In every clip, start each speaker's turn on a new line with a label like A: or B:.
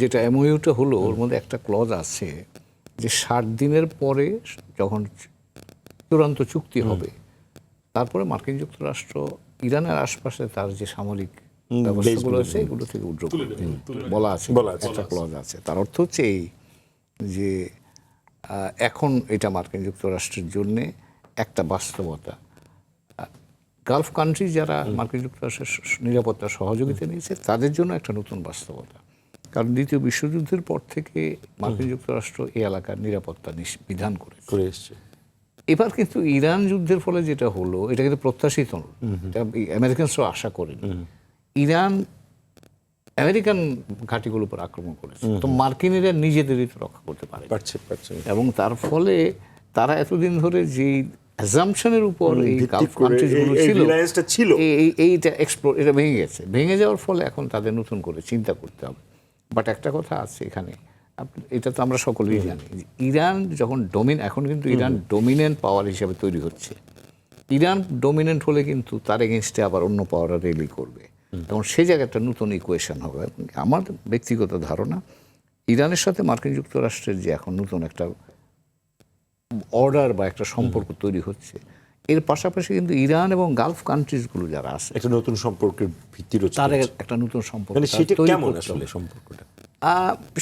A: যেটা এমওইউটা হলো, ওর মধ্যে একটা ক্লজ আছে যে 60 দিনের পরে যখন চূড়ান্ত চুক্তি হবে, তারপরে মার্কিন যুক্তরাষ্ট্র ইরানের আশপাশে তার যে সামরিক ব্যবস্থাগুলো আছে এগুলো থেকে উইথড্র করবে বলা আছে, একটা ক্লজ আছে। তার অর্থ হচ্ছে এই যে এখন এটা মার্কিন যুক্তরাষ্ট্রের জন্য একটা বাস্তবতা। গালফ কান্ট্রি যারা মার্কিন যুক্তরাষ্ট্রের নিরাপত্তা সহযোগিতা নিয়েছে তাদের জন্য একটা নতুন বাস্তবতা, কারণ দ্বিতীয় বিশ্বযুদ্ধের পর থেকে মার্কিন যুক্তরাষ্ট্র এই এলাকার নিরাপত্তা বিধান করে এসছে। এবার কিন্তু ইরান যুদ্ধের ফলে যেটা হলো, এটা কিন্তু প্রত্যাশিত আমেরিকানসরাও আশা করেনি। ইরান আমেরিকান ঘাঁটিগুলোর উপর আক্রমণ করেছে, তো মার্কিনিরা নিজেদেরই তো রক্ষা করতে পারছে এবং তার ফলে তারা এতদিন ধরে যে অ্যাজাম্পশনের উপর এই গালফ কান্ট্রিজগুলো ছিল এইটা এটা ভেঙে গেছে। ভেঙে যাওয়ার ফলে এখন তাদের নতুন করে চিন্তা করতে হবে। বাট একটা কথা আছে এখানে, এটা তো আমরা সকলেই জানি, ইরান যখন এখন কিন্তু ইরান ডমিনেন্ট পাওয়ার হিসেবে তৈরি হচ্ছে। ইরান ডমিনেন্ট হলে কিন্তু তার এগেনস্টে আবার অন্য পাওয়াররা রেলি করবে, এবং সেই জায়গায় একটা নতুন ইকুয়েশন হবে। আমার ব্যক্তিগত ধারণা, ইরানের সাথে মার্কিন যুক্তরাষ্ট্রের যে এখন নতুন একটা অর্ডার বা একটা সম্পর্ক তৈরি হচ্ছে, এর পাশাপাশি কিন্তু ইরান এবং গালফ কান্ট্রিজগুলো যারা আছে
B: একটা নতুন সম্পর্কের ভিত্তি রয়েছে,
A: তার একটা নতুন সম্পর্ক।
B: সেটা কেমন আসলে সম্পর্কটা?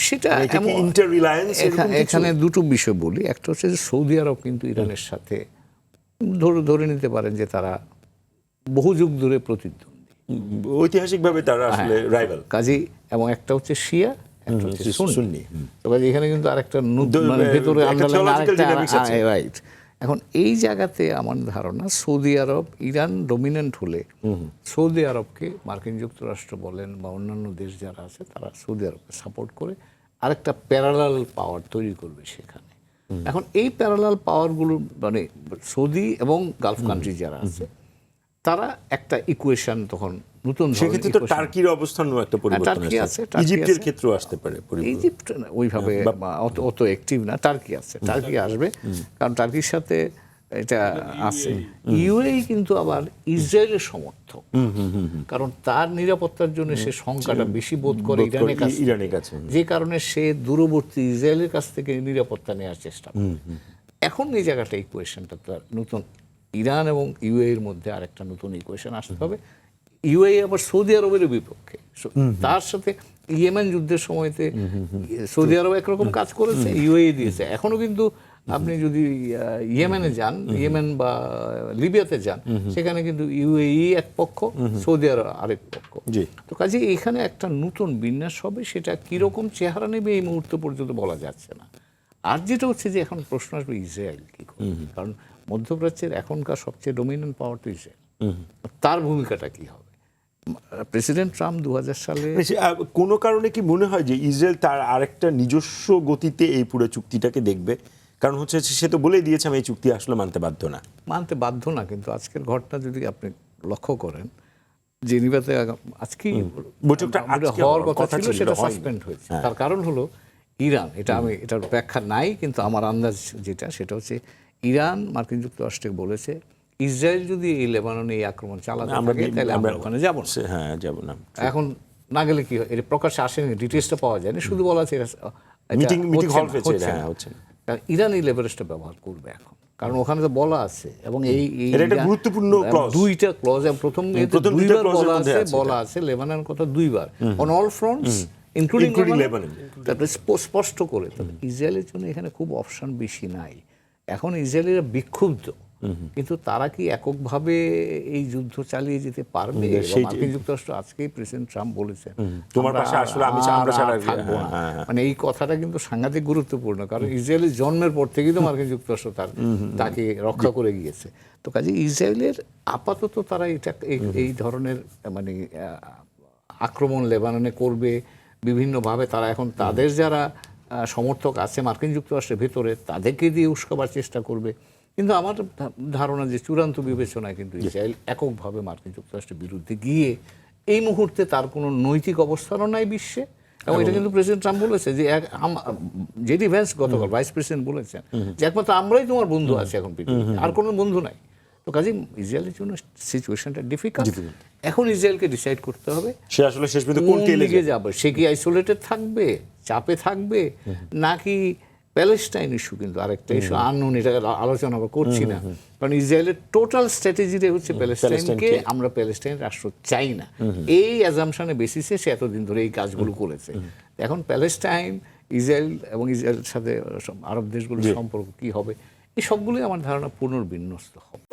A: সেটা এখানে দুটো বিষয় বলি। একটা হচ্ছে যে সৌদি আরব কিন্তু ইরানের সাথে ধরে নিতে পারেন যে তারা বহু যুগ ধরে প্রতিদ্বন্দ্বী,
B: ঐতিহাসিকভাবে তারা আসলে রাইভাল
A: কাজী, এবং একটা হচ্ছে শিয়া, একটা হচ্ছে সুন্নি। তো কাজে এখানে কিন্তু আরেকটা ভেতরে রাইট। এখন এই জায়গাতে আমার ধারণা সৌদি আরব, ইরান ডমিনেন্ট হলে সৌদি আরবকে মার্কিন যুক্তরাষ্ট্র বলেন বা অন্যান্য দেশ যারা আছে তারা সৌদি আরবকে সাপোর্ট করে আরেকটা প্যারালাল পাওয়ার তৈরি করবে সেখানে। এখন এই প্যারালাল পাওয়ারগুলো মানে সৌদি এবং গালফ কান্ট্রি যারা আছে তারা একটা ইকুয়েশন তখন নতুন,
B: সেক্ষেত্রে তো টার্কির অবস্থানও একটা পরিবর্তন আছে, ইজিপ্টের ক্ষেত্রেও আসতে পারে।
A: ইজিপ্ট ওইভাবে অত অ্যাক্টিভ না, টার্কি আছে, টার্কি আসবে, কারণ টার্কির সাথে এটা আছে। ইউএই কিন্তু আবার ইসরায়েলের সমর্থক, কারণ তার নিরাপত্তার জন্য সে সংখ্যাটা বেশি বোধ করে ইরানের কাছে, যে কারণে সে দূরবর্তী ইসরায়েলের কাছ থেকে নিরাপত্তা নেওয়ার চেষ্টা করে। এখন এই জায়গাটা ইকুয়েশনটা তার নতুন, ইরান এবং ইউএইর মধ্যে আরেকটা নতুন ইকুয়েশন আসতে হবে। ইউএই আবার সৌদি আরবের বিপক্ষে, তার সাথে ইয়েমেন যুদ্ধের সময়তে সৌদি আরব একরকম কাজ করেছে, ইউএই দিয়েছে। এখনো কিন্তু আপনি যদি ইয়েমেনে যান, ইয়েমেন বা লিবিয়াতে যান, সেখানে কিন্তু ইউএই এক পক্ষ, সৌদি আরব আরেক পক্ষ। তো কাজে এখানে একটা নতুন বিন্যাস হবে, সেটা কিরকম চেহারা নেবে এই মুহূর্ত পর্যন্ত বলা যাচ্ছে না। আর যেটা হচ্ছে যে এখন প্রশ্ন আসবে ইসরায়েল কি করবে, কারণ মধ্যপ্রাচ্যের এখনকার সবচেয়ে ডমিনেন্ট পাওয়ার তো ইসরায়েল, তার ভূমিকাটা কি হবে? প্রেসিডেন্ট ট্রাম্প 2000 সালে
B: কোনো কারণে কি মনে হয় যে ইসরায়েল তার আরেকটা নিজস্ব গতিতে এই পুরো চুক্তিটাকে দেখবে? কারণ হচ্ছে সে তো বলেই দিয়েছে আমি এই চুক্তি আসলে মানতে বাধ্য না, কিন্তু আজকের ঘটনা যদি আপনি লক্ষ্য করেন, জেনিভাতে আজকে বৈঠকটা হওয়ার কথা ছিল, সেটা সাসপেন্ড হয়েছে। তার কারণ হলো ইরান, এটার ব্যাখ্যা নাই, কিন্তু আমার আন্দাজ যেটা সেটা হচ্ছে ইরান মার্কিন যুক্তরাষ্ট্রকে বলেছে ইসরায়েল যদি এই লেবাননে এই আক্রমণ চালাতে থাকে তাহলে আমরা ওখানে যাব না। এখন না গেলে কি হয়, এটা প্রকাশ্যে আসেনি, ডিটেলসটা পাওয়া যায়নি, শুধু বলা আছে ইরান এই লেভারেজটা ব্যবহার করবে এখন, কারণ ওখানে তো বলা আছে, এবং এই গুরুত্বপূর্ণ
A: দুইটা ক্লজ, প্রথম দুইবার বলা আছে লেবাননের কথা, দুইবার on all fronts including Lebanon, তারপরে স্পষ্ট করে। তবে ইসরায়েলের জন্য এখানে খুব অপশন বেশি নাই। এখন ইসরায়েলিরা বিক্ষুব্ধ, কিন্তু তারা কি এককভাবে এই যুদ্ধ চালিয়ে যেতে পারবে? মার্কিন যুক্তরাষ্ট্র আজকেই প্রেসিডেন্ট ট্রাম্প বলেছেন
B: তোমার পাশে আসলে আমি
A: থাকবো না, মানে এই কথাটা কিন্তু সাংঘাতিক গুরুত্বপূর্ণ, কারণ ইসরায়েলের জন্মের পর থেকেই তো মার্কিন যুক্তরাষ্ট্র তাকে রক্ষা করে গিয়েছে। তো কাজে ইসরায়েলের আপাতত তারা এই ধরনের মানে আক্রমণ লেবাননে করবে বিভিন্নভাবে। তারা এখন তাদের যারা সমর্থক আছে মার্কিন যুক্তরাষ্ট্রের ভেতরে তাদেরকে দিয়ে উস্কাবার চেষ্টা করবে, কিন্তু আমার ধারণা যে চূড়ান্ত বিবেচনায় কিন্তু ইসরায়েল এককভাবে মার্কিন যুক্তরাষ্ট্রের বিরুদ্ধে গিয়ে এই মুহূর্তে তার কোনো নৈতিক অবস্থানও নাই বিশ্বে। এবং এটা কিন্তু প্রেসিডেন্ট ট্রাম্প বলেছে যে জেডি ভ্যান্স গতকাল ভাইস প্রেসিডেন্ট বলেছেন যে একমাত্র আমরাই তোমার বন্ধু আছি এখন পৃথিবীতে, আর কোনো বন্ধু নাই। তো কাজেই ইসরায়েলের জন্য সিচুয়েশনটা ডিফিকাল্ট। এখন ইসরায়েলকে ডিসাইড করতে হবে
B: সে আসলে শেষ পর্যন্ত
A: কোন
B: কোন টেলে
A: দিকে যাবে। সে কি আইসোলেটেড থাকবে, চাপে থাকবে, নাকি প্যালেস্টাইন ইস্যু, কিন্তু আরেকটা ইস্যু আননোন, এটা আলোচনা আমরা করছি না, কারণ ইসরায়েলের টোটাল স্ট্র্যাটেজিতে হচ্ছে প্যালেস্টাইনকে, আমরা প্যালেস্টাইন রাষ্ট্র চাই না, এই অ্যাজাম্পশনের বেসিসে সে এতদিন ধরে এই কাজগুলো করেছে। এখন প্যালেস্টাইন, ইসরায়েল এবং ইসরায়েলের সাথে আরব দেশগুলোর সম্পর্ক কি হবে, এই সবগুলোই আমার ধারণা পুনর্বিন্যস্ত হবে।